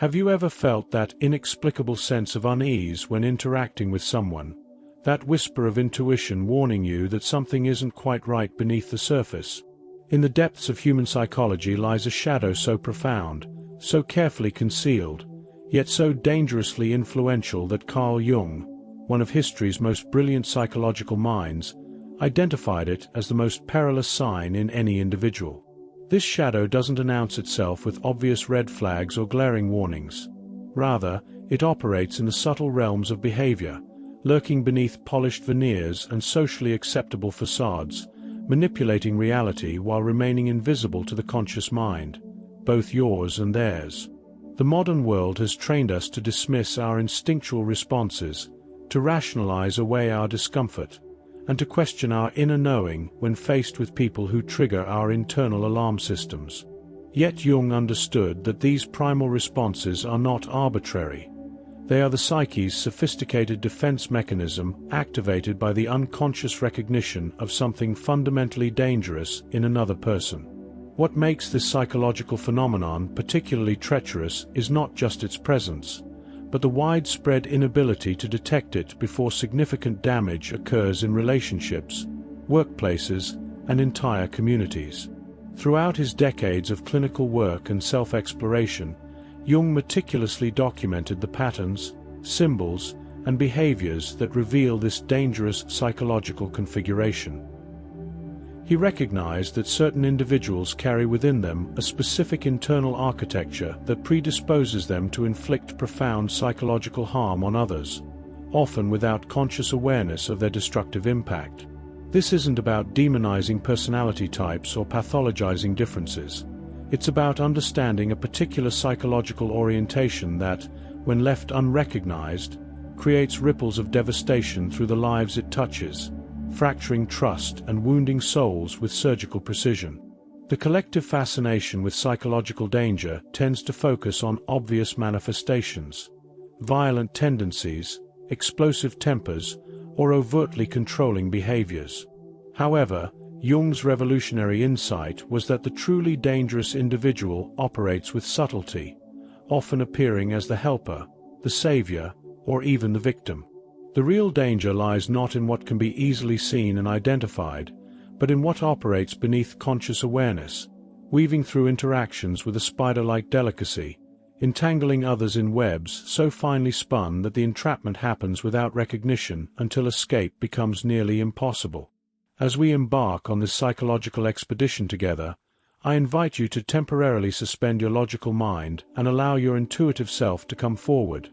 Have you ever felt that inexplicable sense of unease when interacting with someone? That whisper of intuition warning you that something isn't quite right beneath the surface? In the depths of human psychology lies a shadow so profound, so carefully concealed, yet so dangerously influential that Carl Jung, one of history's most brilliant psychological minds, identified it as the most perilous sign in any individual. This shadow doesn't announce itself with obvious red flags or glaring warnings. Rather, it operates in the subtle realms of behavior, lurking beneath polished veneers and socially acceptable facades, manipulating reality while remaining invisible to the conscious mind, both yours and theirs. The modern world has trained us to dismiss our instinctual responses, to rationalize away our discomfort, and to question our inner knowing when faced with people who trigger our internal alarm systems. Yet Jung understood that these primal responses are not arbitrary. They are the psyche's sophisticated defense mechanism activated by the unconscious recognition of something fundamentally dangerous in another person. What makes this psychological phenomenon particularly treacherous is not just its presence, but the widespread inability to detect it before significant damage occurs in relationships, workplaces, and entire communities. Throughout his decades of clinical work and self-exploration, Jung meticulously documented the patterns, symbols, and behaviors that reveal this dangerous psychological configuration. He recognized that certain individuals carry within them a specific internal architecture that predisposes them to inflict profound psychological harm on others, often without conscious awareness of their destructive impact. This isn't about demonizing personality types or pathologizing differences. It's about understanding a particular psychological orientation that, when left unrecognized, creates ripples of devastation through the lives it touches, fracturing trust and wounding souls with surgical precision. The collective fascination with psychological danger tends to focus on obvious manifestations, violent tendencies, explosive tempers, or overtly controlling behaviors. However, Jung's revolutionary insight was that the truly dangerous individual operates with subtlety, often appearing as the helper, the savior, or even the victim. The real danger lies not in what can be easily seen and identified, but in what operates beneath conscious awareness, weaving through interactions with a spider-like delicacy, entangling others in webs so finely spun that the entrapment happens without recognition until escape becomes nearly impossible. As we embark on this psychological expedition together, I invite you to temporarily suspend your logical mind and allow your intuitive self to come forward,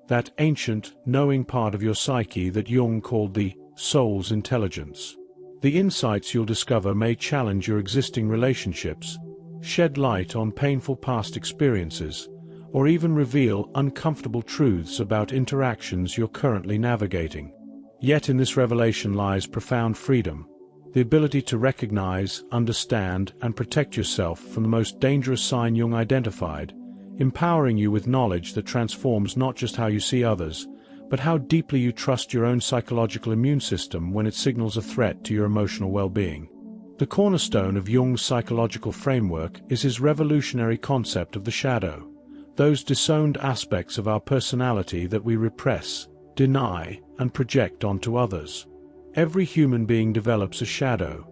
that ancient, knowing part of your psyche that Jung called the soul's intelligence. The insights you'll discover may challenge your existing relationships, shed light on painful past experiences, or even reveal uncomfortable truths about interactions you're currently navigating. Yet in this revelation lies profound freedom, the ability to recognize, understand, and protect yourself from the most dangerous sign Jung identified, empowering you with knowledge that transforms not just how you see others, but how deeply you trust your own psychological immune system when it signals a threat to your emotional well-being. The cornerstone of Jung's psychological framework is his revolutionary concept of the shadow, those disowned aspects of our personality that we repress, deny, and project onto others. Every human being develops a shadow.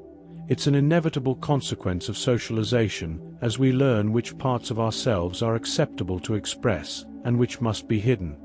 It's an inevitable consequence of socialization as we learn which parts of ourselves are acceptable to express and which must be hidden.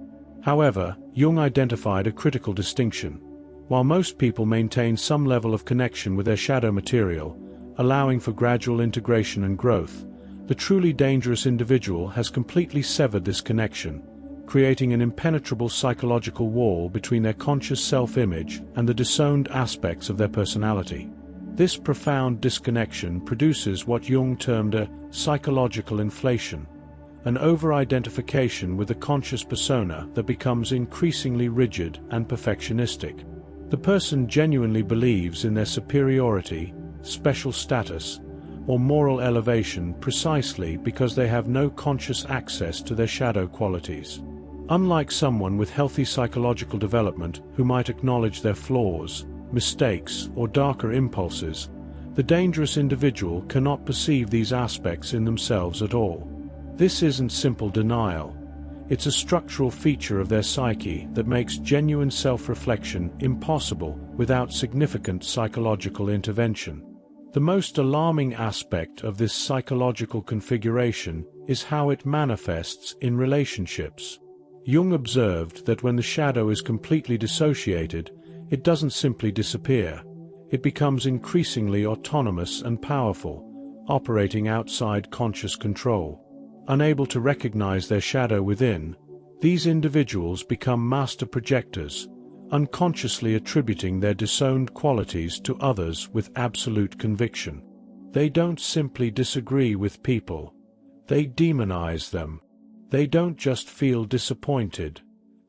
However, Jung identified a critical distinction. While most people maintain some level of connection with their shadow material, allowing for gradual integration and growth, the truly dangerous individual has completely severed this connection, creating an impenetrable psychological wall between their conscious self-image and the disowned aspects of their personality. This profound disconnection produces what Jung termed a psychological inflation, an over-identification with the conscious persona that becomes increasingly rigid and perfectionistic. The person genuinely believes in their superiority, special status, or moral elevation precisely because they have no conscious access to their shadow qualities. Unlike someone with healthy psychological development who might acknowledge their flaws, mistakes, or darker impulses, the dangerous individual cannot perceive these aspects in themselves at all. This isn't simple denial, It's a structural feature of their psyche that makes genuine self-reflection impossible without significant psychological intervention. The most alarming aspect of this psychological configuration is how it manifests in relationships. Jung observed that when the shadow is completely dissociated, it doesn't simply disappear. It becomes increasingly autonomous and powerful, operating outside conscious control. Unable to recognize their shadow within, these individuals become master projectors, unconsciously attributing their disowned qualities to others with absolute conviction. They don't simply disagree with people. They demonize them. They don't just feel disappointed.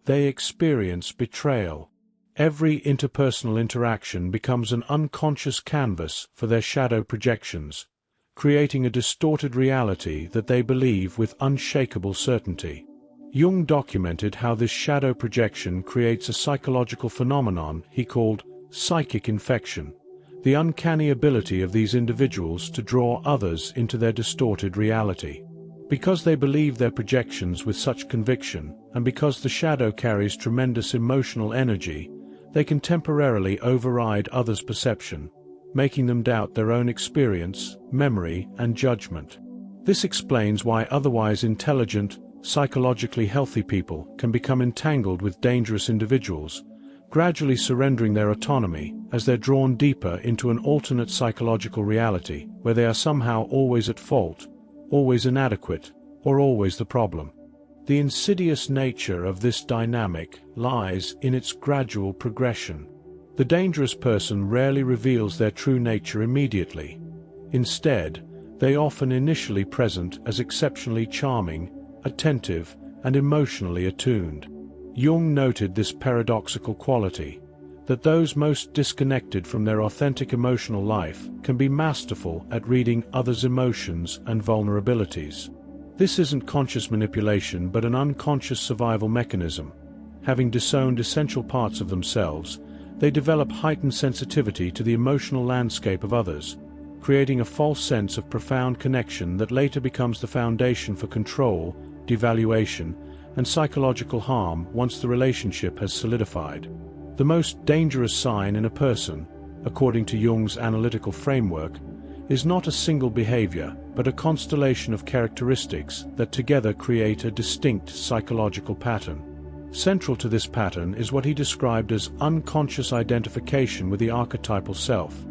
They experience betrayal. Every interpersonal interaction becomes an unconscious canvas for their shadow projections, creating a distorted reality that they believe with unshakable certainty. Jung documented how this shadow projection creates a psychological phenomenon he called psychic infection, the uncanny ability of these individuals to draw others into their distorted reality. Because they believe their projections with such conviction, and because the shadow carries tremendous emotional energy, they can temporarily override others' perception, making them doubt their own experience, memory, and judgment. This explains why otherwise intelligent, psychologically healthy people can become entangled with dangerous individuals, gradually surrendering their autonomy as they're drawn deeper into an alternate psychological reality where they are somehow always at fault, always inadequate, or always the problem. The insidious nature of this dynamic lies in its gradual progression. The dangerous person rarely reveals their true nature immediately. Instead, they often initially present as exceptionally charming, attentive, and emotionally attuned. Jung noted this paradoxical quality, that those most disconnected from their authentic emotional life can be masterful at reading others' emotions and vulnerabilities. This isn't conscious manipulation but an unconscious survival mechanism. Having disowned essential parts of themselves, they develop heightened sensitivity to the emotional landscape of others, creating a false sense of profound connection that later becomes the foundation for control, devaluation, and psychological harm once the relationship has solidified. The most dangerous sign in a person, according to Jung's analytical framework, is not a single behavior, but a constellation of characteristics that together create a distinct psychological pattern. Central to this pattern is what he described as unconscious identification with the archetypal self,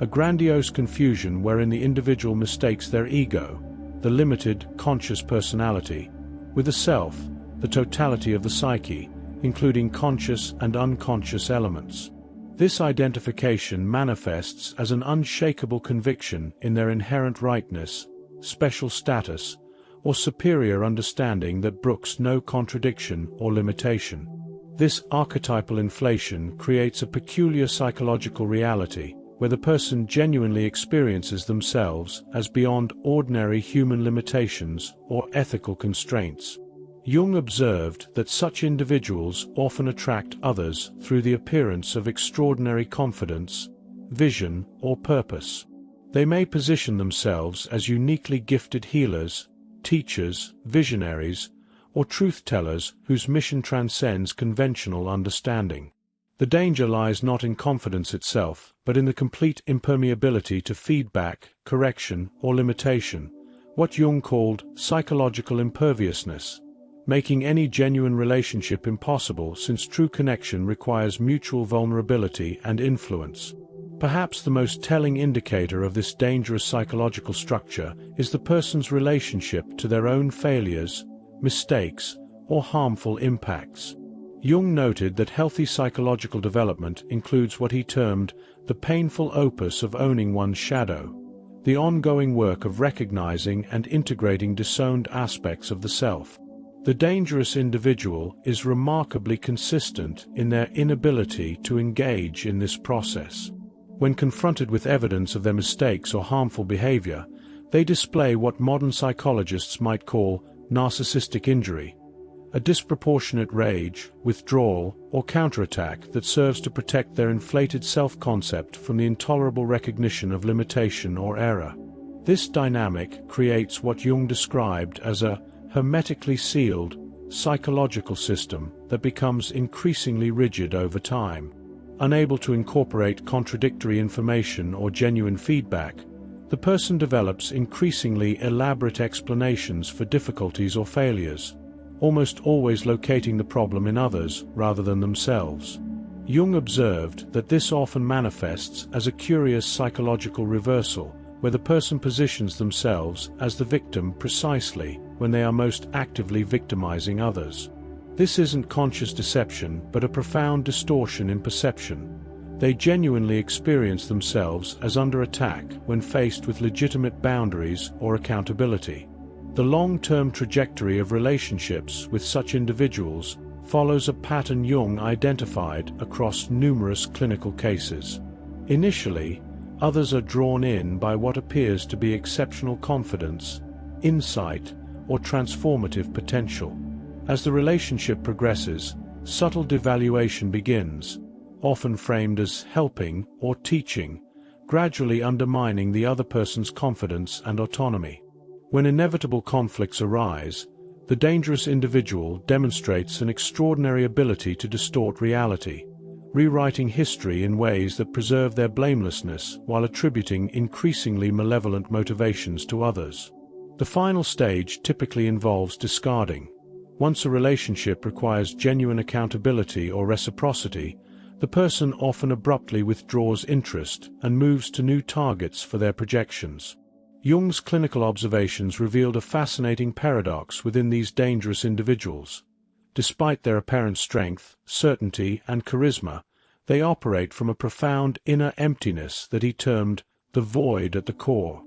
a grandiose confusion wherein the individual mistakes their ego, the limited, conscious personality, with the self, the totality of the psyche, including conscious and unconscious elements. This identification manifests as an unshakable conviction in their inherent rightness, special status, or superior understanding that brooks no contradiction or limitation. This archetypal inflation creates a peculiar psychological reality where the person genuinely experiences themselves as beyond ordinary human limitations or ethical constraints. Jung observed that such individuals often attract others through the appearance of extraordinary confidence, vision, or purpose. They may position themselves as uniquely gifted healers, teachers, visionaries, or truth-tellers whose mission transcends conventional understanding. The danger lies not in confidence itself, but in the complete impermeability to feedback, correction, or limitation, what Jung called psychological imperviousness, making any genuine relationship impossible since true connection requires mutual vulnerability and influence. Perhaps the most telling indicator of this dangerous psychological structure is the person's relationship to their own failures, mistakes, or harmful impacts. Jung noted that healthy psychological development includes what he termed the painful opus of owning one's shadow, the ongoing work of recognizing and integrating disowned aspects of the self. The dangerous individual is remarkably consistent in their inability to engage in this process. When confronted with evidence of their mistakes or harmful behavior, they display what modern psychologists might call narcissistic injury, a disproportionate rage, withdrawal, or counterattack that serves to protect their inflated self-concept from the intolerable recognition of limitation or error. This dynamic creates what Jung described as a hermetically sealed, psychological system that becomes increasingly rigid over time. Unable to incorporate contradictory information or genuine feedback, the person develops increasingly elaborate explanations for difficulties or failures, almost always locating the problem in others rather than themselves. Jung observed that this often manifests as a curious psychological reversal, where the person positions themselves as the victim precisely when they are most actively victimizing others. This isn't conscious deception, but a profound distortion in perception. They genuinely experience themselves as under attack when faced with legitimate boundaries or accountability. The long-term trajectory of relationships with such individuals follows a pattern Jung identified across numerous clinical cases. Initially, others are drawn in by what appears to be exceptional confidence, insight, or transformative potential. As the relationship progresses, subtle devaluation begins, often framed as helping or teaching, gradually undermining the other person's confidence and autonomy. When inevitable conflicts arise, the dangerous individual demonstrates an extraordinary ability to distort reality, rewriting history in ways that preserve their blamelessness while attributing increasingly malevolent motivations to others. The final stage typically involves discarding. Once a relationship requires genuine accountability or reciprocity, the person often abruptly withdraws interest and moves to new targets for their projections. Jung's clinical observations revealed a fascinating paradox within these dangerous individuals. Despite their apparent strength, certainty, and charisma, they operate from a profound inner emptiness that he termed the void at the core.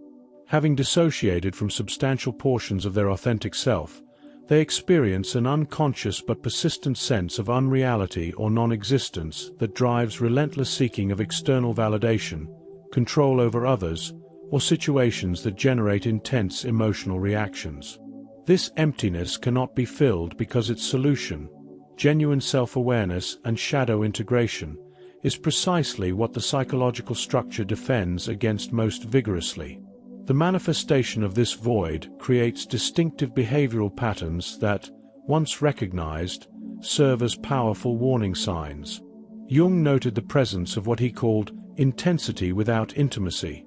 Having dissociated from substantial portions of their authentic self, they experience an unconscious but persistent sense of unreality or non-existence that drives relentless seeking of external validation, control over others, or situations that generate intense emotional reactions. This emptiness cannot be filled because its solution, genuine self-awareness and shadow integration, is precisely what the psychological structure defends against most vigorously. The manifestation of this void creates distinctive behavioral patterns that, once recognized, serve as powerful warning signs. Jung noted the presence of what he called intensity without intimacy.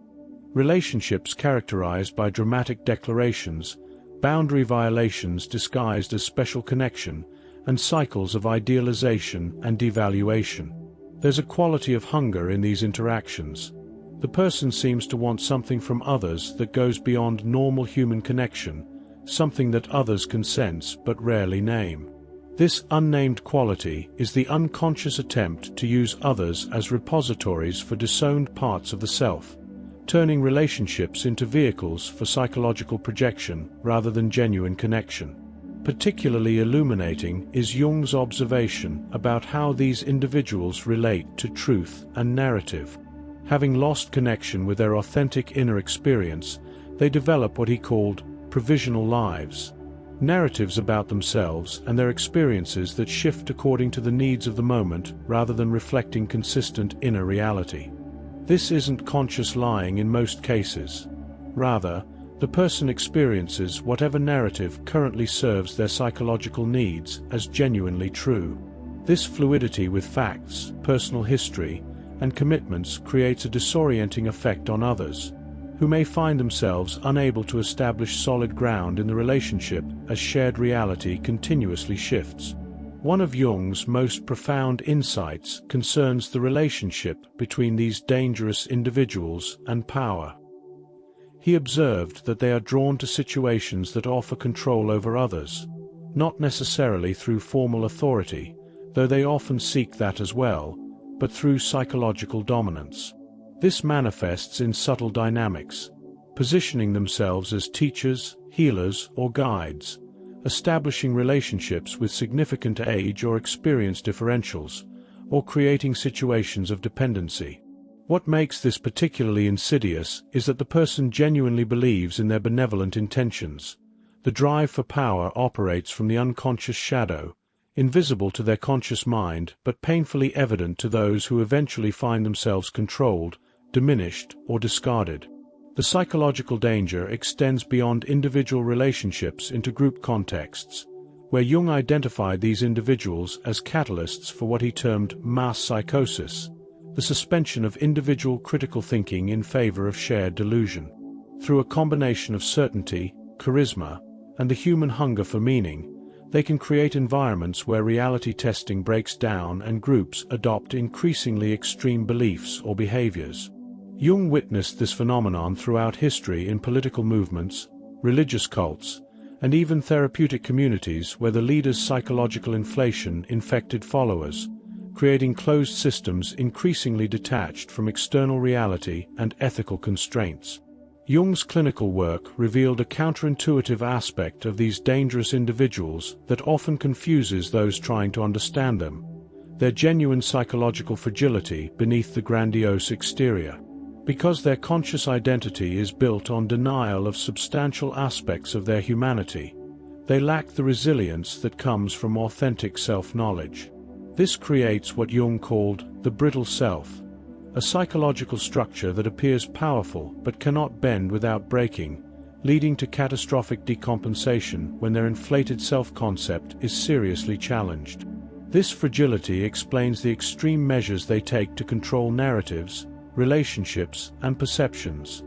Relationships characterized by dramatic declarations, boundary violations disguised as special connection, and cycles of idealization and devaluation. There's a quality of hunger in these interactions. The person seems to want something from others that goes beyond normal human connection, something that others can sense but rarely name. This unnamed quality is the unconscious attempt to use others as repositories for disowned parts of the self, turning relationships into vehicles for psychological projection rather than genuine connection. Particularly illuminating is Jung's observation about how these individuals relate to truth and narrative. Having lost connection with their authentic inner experience, they develop what he called provisional lives, narratives about themselves and their experiences that shift according to the needs of the moment rather than reflecting consistent inner reality. This isn't conscious lying in most cases. Rather, the person experiences whatever narrative currently serves their psychological needs as genuinely true. This fluidity with facts, personal history, and commitments creates a disorienting effect on others, who may find themselves unable to establish solid ground in the relationship as shared reality continuously shifts. One of Jung's most profound insights concerns the relationship between these dangerous individuals and power. He observed that they are drawn to situations that offer control over others, not necessarily through formal authority, though they often seek that as well, but through psychological dominance. This manifests in subtle dynamics, positioning themselves as teachers, healers, or guides, establishing relationships with significant age or experience differentials, or creating situations of dependency. What makes this particularly insidious is that the person genuinely believes in their benevolent intentions. The drive for power operates from the unconscious shadow, invisible to their conscious mind but painfully evident to those who eventually find themselves controlled, diminished, or discarded. The psychological danger extends beyond individual relationships into group contexts, where Jung identified these individuals as catalysts for what he termed mass psychosis, the suspension of individual critical thinking in favor of shared delusion. Through a combination of certainty, charisma, and the human hunger for meaning, they can create environments where reality testing breaks down and groups adopt increasingly extreme beliefs or behaviors. Jung witnessed this phenomenon throughout history in political movements, religious cults, and even therapeutic communities where the leader's psychological inflation infected followers, creating closed systems increasingly detached from external reality and ethical constraints. Jung's clinical work revealed a counterintuitive aspect of these dangerous individuals that often confuses those trying to understand them: their genuine psychological fragility beneath the grandiose exterior. Because their conscious identity is built on denial of substantial aspects of their humanity, they lack the resilience that comes from authentic self-knowledge. This creates what Jung called the brittle self, a psychological structure that appears powerful but cannot bend without breaking, leading to catastrophic decompensation when their inflated self-concept is seriously challenged. This fragility explains the extreme measures they take to control narratives, relationships, and perceptions.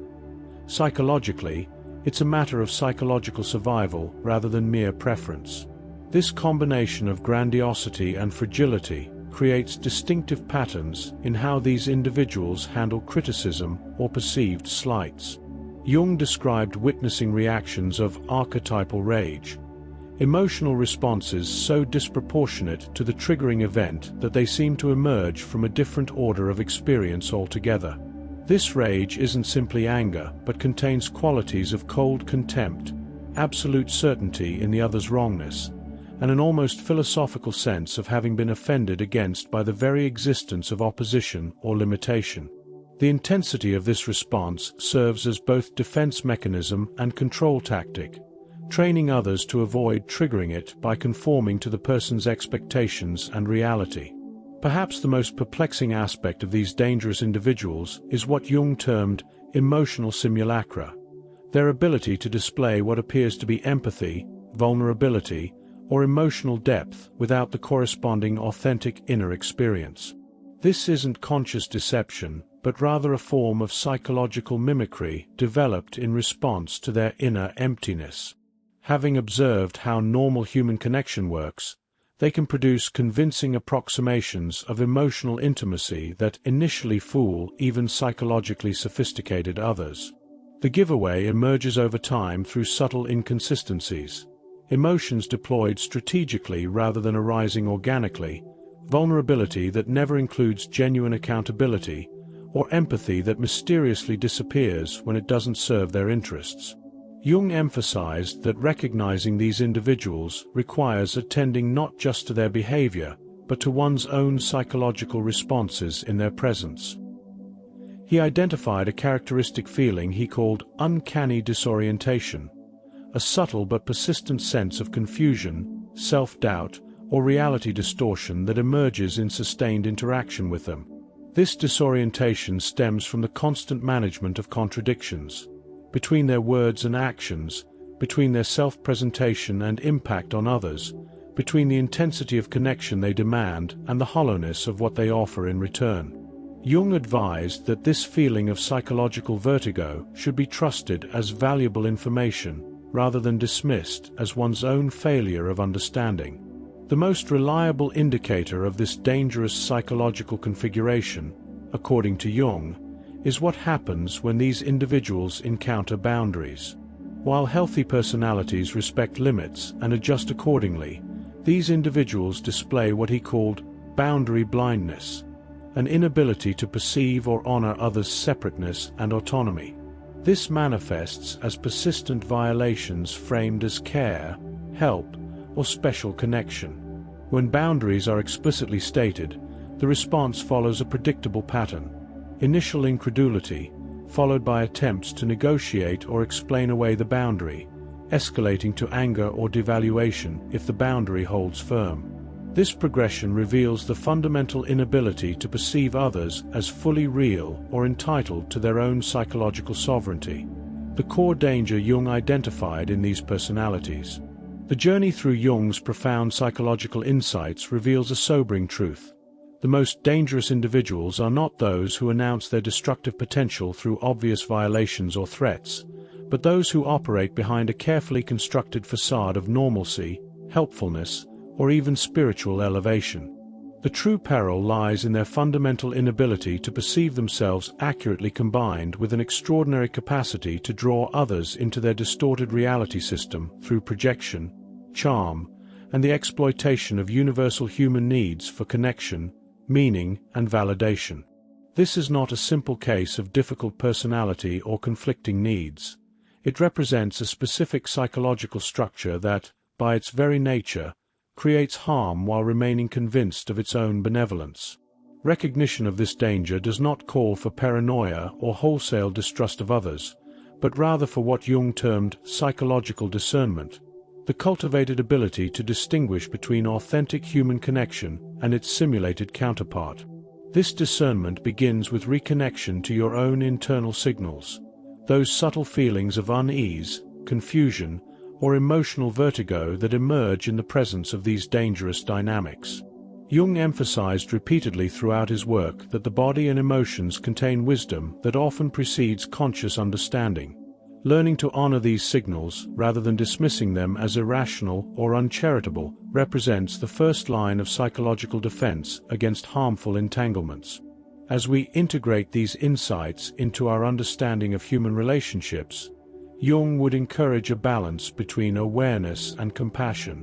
Psychologically, it's a matter of psychological survival rather than mere preference. This combination of grandiosity and fragility creates distinctive patterns in how these individuals handle criticism or perceived slights. Jung described witnessing reactions of archetypal rage, emotional responses so disproportionate to the triggering event that they seem to emerge from a different order of experience altogether. This rage isn't simply anger, but contains qualities of cold contempt, absolute certainty in the other's wrongness, and an almost philosophical sense of having been offended against by the very existence of opposition or limitation. The intensity of this response serves as both defense mechanism and control tactic, training others to avoid triggering it by conforming to the person's expectations and reality. Perhaps the most perplexing aspect of these dangerous individuals is what Jung termed emotional simulacra, their ability to display what appears to be empathy, vulnerability, or emotional depth without the corresponding authentic inner experience. This isn't conscious deception, but rather a form of psychological mimicry developed in response to their inner emptiness. Having observed how normal human connection works, they can produce convincing approximations of emotional intimacy that initially fool even psychologically sophisticated others. The giveaway emerges over time through subtle inconsistencies, emotions deployed strategically rather than arising organically, vulnerability that never includes genuine accountability, or empathy that mysteriously disappears when it doesn't serve their interests. Jung emphasized that recognizing these individuals requires attending not just to their behavior, but to one's own psychological responses in their presence. He identified a characteristic feeling he called uncanny disorientation, a subtle but persistent sense of confusion, self-doubt, or reality distortion that emerges in sustained interaction with them. This disorientation stems from the constant management of contradictions between their words and actions, between their self-presentation and impact on others, between the intensity of connection they demand and the hollowness of what they offer in return. Jung advised that this feeling of psychological vertigo should be trusted as valuable information rather than dismissed as one's own failure of understanding. The most reliable indicator of this dangerous psychological configuration, according to Jung, is what happens when these individuals encounter boundaries. While healthy personalities respect limits and adjust accordingly, these individuals display what he called boundary blindness, an inability to perceive or honor others' separateness and autonomy. This manifests as persistent violations framed as care, help, or special connection. When boundaries are explicitly stated, the response follows a predictable pattern: initial incredulity, followed by attempts to negotiate or explain away the boundary, escalating to anger or devaluation if the boundary holds firm. This progression reveals the fundamental inability to perceive others as fully real or entitled to their own psychological sovereignty, the core danger Jung identified in these personalities. The journey through Jung's profound psychological insights reveals a sobering truth. The most dangerous individuals are not those who announce their destructive potential through obvious violations or threats, but those who operate behind a carefully constructed facade of normalcy, helpfulness, or even spiritual elevation. The true peril lies in their fundamental inability to perceive themselves accurately, combined with an extraordinary capacity to draw others into their distorted reality system through projection, charm, and the exploitation of universal human needs for connection, meaning, and validation. This is not a simple case of difficult personality or conflicting needs. It represents a specific psychological structure that, by its very nature, creates harm while remaining convinced of its own benevolence. Recognition of this danger does not call for paranoia or wholesale distrust of others, but rather for what Jung termed psychological discernment, the cultivated ability to distinguish between authentic human connection and its simulated counterpart. This discernment begins with reconnection to your own internal signals, those subtle feelings of unease, confusion, or emotional vertigo that emerge in the presence of these dangerous dynamics. Jung emphasized repeatedly throughout his work that the body and emotions contain wisdom that often precedes conscious understanding. Learning to honor these signals, rather than dismissing them as irrational or uncharitable, represents the first line of psychological defense against harmful entanglements. As we integrate these insights into our understanding of human relationships, Jung would encourage a balance between awareness and compassion.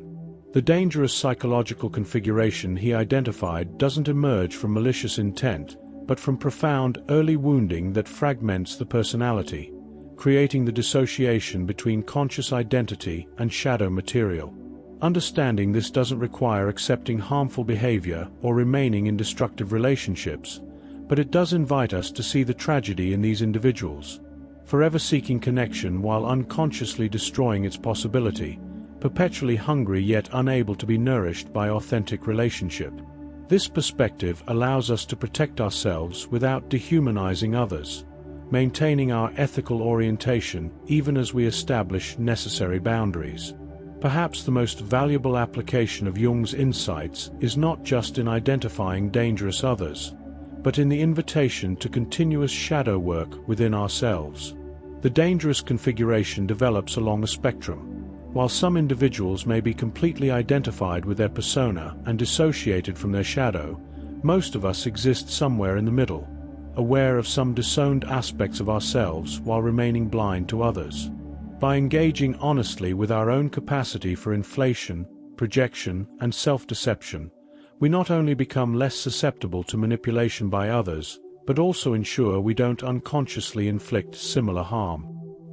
The dangerous psychological configuration he identified doesn't emerge from malicious intent, but from profound early wounding that fragments the personality, creating the dissociation between conscious identity and shadow material. Understanding this doesn't require accepting harmful behavior or remaining in destructive relationships, but it does invite us to see the tragedy in these individuals, forever seeking connection while unconsciously destroying its possibility, perpetually hungry yet unable to be nourished by authentic relationship. This perspective allows us to protect ourselves without dehumanizing others, maintaining our ethical orientation even as we establish necessary boundaries. Perhaps the most valuable application of Jung's insights is not just in identifying dangerous others, but in the invitation to continuous shadow work within ourselves. The dangerous configuration develops along a spectrum. While some individuals may be completely identified with their persona and dissociated from their shadow, most of us exist somewhere in the middle, aware of some disowned aspects of ourselves while remaining blind to others. By engaging honestly with our own capacity for inflation, projection, and self-deception, we not only become less susceptible to manipulation by others, but also ensure we don't unconsciously inflict similar harm.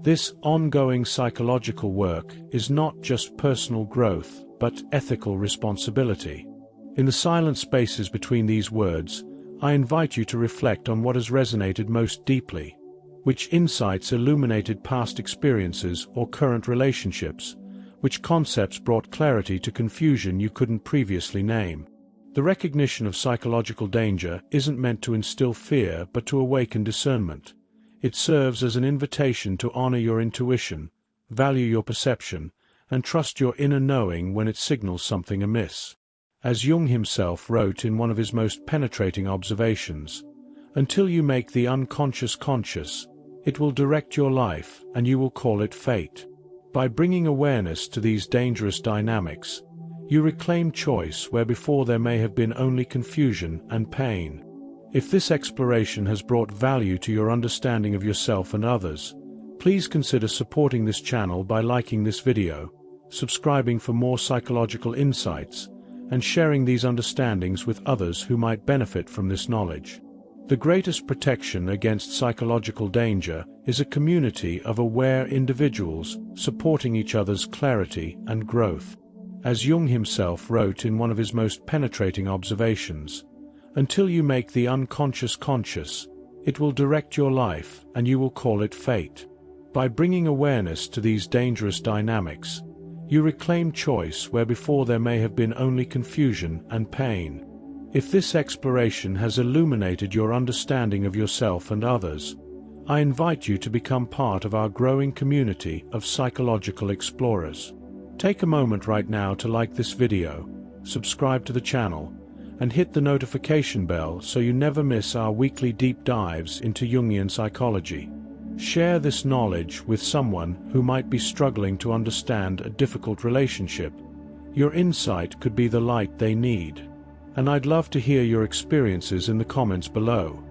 This ongoing psychological work is not just personal growth, but ethical responsibility. In the silent spaces between these words, I invite you to reflect on what has resonated most deeply. Which insights illuminated past experiences or current relationships? Which concepts brought clarity to confusion you couldn't previously name? The recognition of psychological danger isn't meant to instill fear but to awaken discernment. It serves as an invitation to honor your intuition, value your perception, and trust your inner knowing when it signals something amiss. As Jung himself wrote in one of his most penetrating observations, "Until you make the unconscious conscious, it will direct your life and you will call it fate." By bringing awareness to these dangerous dynamics, you reclaim choice where before there may have been only confusion and pain. If this exploration has brought value to your understanding of yourself and others, please consider supporting this channel by liking this video, subscribing for more psychological insights, and sharing these understandings with others who might benefit from this knowledge. The greatest protection against psychological danger is a community of aware individuals supporting each other's clarity and growth. As Jung himself wrote in one of his most penetrating observations, "Until you make the unconscious conscious, it will direct your life and you will call it fate." By bringing awareness to these dangerous dynamics, you reclaim choice where before there may have been only confusion and pain. If this exploration has illuminated your understanding of yourself and others, I invite you to become part of our growing community of psychological explorers. Take a moment right now to like this video, subscribe to the channel, and hit the notification bell so you never miss our weekly deep dives into Jungian psychology. Share this knowledge with someone who might be struggling to understand a difficult relationship. Your insight could be the light they need. And I'd love to hear your experiences in the comments below.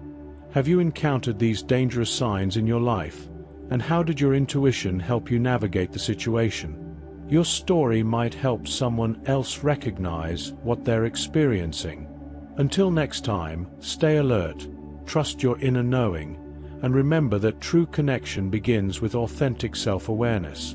Have you encountered these dangerous signs in your life? And how did your intuition help you navigate the situation? Your story might help someone else recognize what they're experiencing. Until next time, stay alert, trust your inner knowing, and remember that true connection begins with authentic self-awareness.